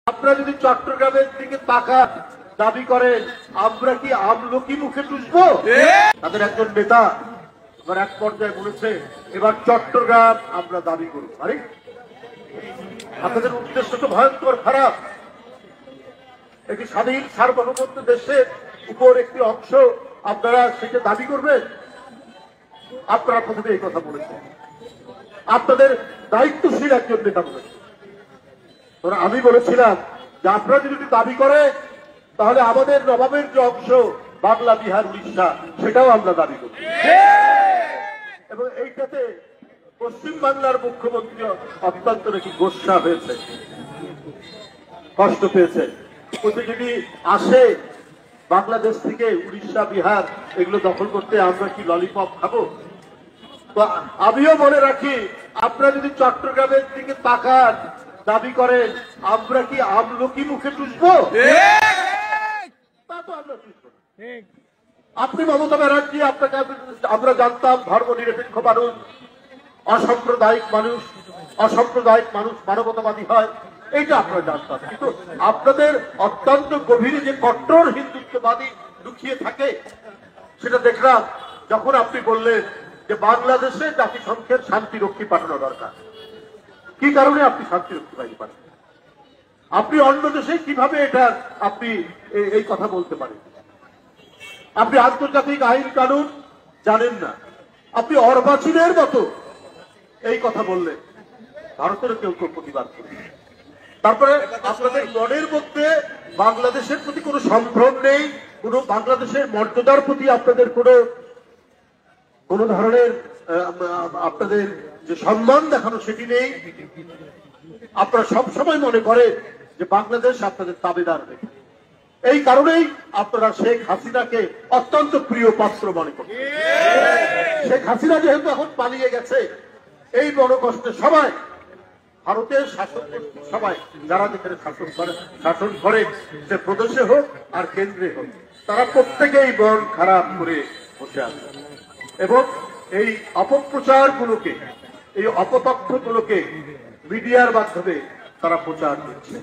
আপনারা যদি চট্টগ্রামের দিকে তাকান দাবি করেন আমরা কি আমলকি মুখে টুসবো? তাদের একজন নেতা এবার এক পর্যায়ে বলেছে এবার চট্টগ্রাম আমরা দাবি করব। আরে আপনাদের উদ্দেশ্য তো ভয়ঙ্কর খারাপ। একটি স্বাধীন সার্বভৌমত্ব দেশের উপর একটি অংশ আপনারা সেটা দাবি করবেন। আপনারা প্রথমে এই কথা বলেছেন, আপনাদের দায়িত্বশীল একজন নেতা বলেছেন। আমি বলেছিলাম যে আপনারা যদি দাবি করে তাহলে আমাদের নবাবের যে অংশ বাংলা, বিহার, উড়িষ্যা সেটাও আমরা দাবি করি। এবং এইটাতে পশ্চিম বাংলার মুখ্যমন্ত্রী অত্যন্ত নাকি গোস্বা হয়েছে, কষ্ট পেয়েছে। যদি আসে বাংলাদেশ থেকে উড়িষ্যা, বিহার এগুলো দখল করতে আমরা কি ললিপপ খাবো? তো আমিও বলে রাখি আপনারা যদি চট্টগ্রামের দিকে তাকান দাবি করেন আমরা কি আমলকি মুখে টুসবো? তা তো আমরা টুসবো না। আপনি মমতা ব্যানার্জি, আপনাকে আমরা জানতাম ধর্ম নিরপেক্ষ মানুষ, অসাম্প্রদায়িক মানুষ মানবতাবাদী হয়, এইটা আপনারা জানতাম। কিন্তু আপনাদের অত্যন্ত গভীরে যে কট্টর হিন্দুত্ববাদী লুকিয়ে থাকে সেটা দেখলাম যখন আপনি বললেন যে বাংলাদেশে জাতিসংঘের শান্তিরক্ষী পাঠানো দরকার। কি কারণে আপনি শান্তিরক্ষী বাহিনী পাঠান? আপনি অন্য দেশে কিভাবে এটা আপনি এই কথা বলতে পারেন? আপনি আন্তর্জাতিক আইন কানুন জানেন না, আপনি অর্বাচীনের মতো এই কথা বললেন। ভারতের কেউ কেউ প্রতিবাদ করে। তারপরে আপনাদের মনের মধ্যে বাংলাদেশের প্রতি কোনো সম্ভ্রম নেই, কোন বাংলাদেশের মর্যাদার প্রতি আপনাদের কোন ধরনের আপনাদের যে সম্মান দেখানো সেটি নেই। আপনারা সবসময় মনে করেন যে বাংলাদেশ আপনাদের তাবেদার নেই। এই কারণেই আপনারা শেখ হাসিনাকে অত্যন্ত প্রিয় পাত্র মনে করেন। শেখ হাসিনা যেহেতু এখন পালিয়ে গেছে, এই বড় কষ্টে সবাই ভারতের শাসন সবাই যারা যেখানে শাসন করে সে প্রদেশে হোক আর কেন্দ্রে হোক, তারা প্রত্যেকেই মন খারাপ করে বসে আছে এবং এই অপপ্রচার গুলোকে, এই অপতথ্য গুলোকে মিডিয়ার মাধ্যমে তারা প্রচার করছে।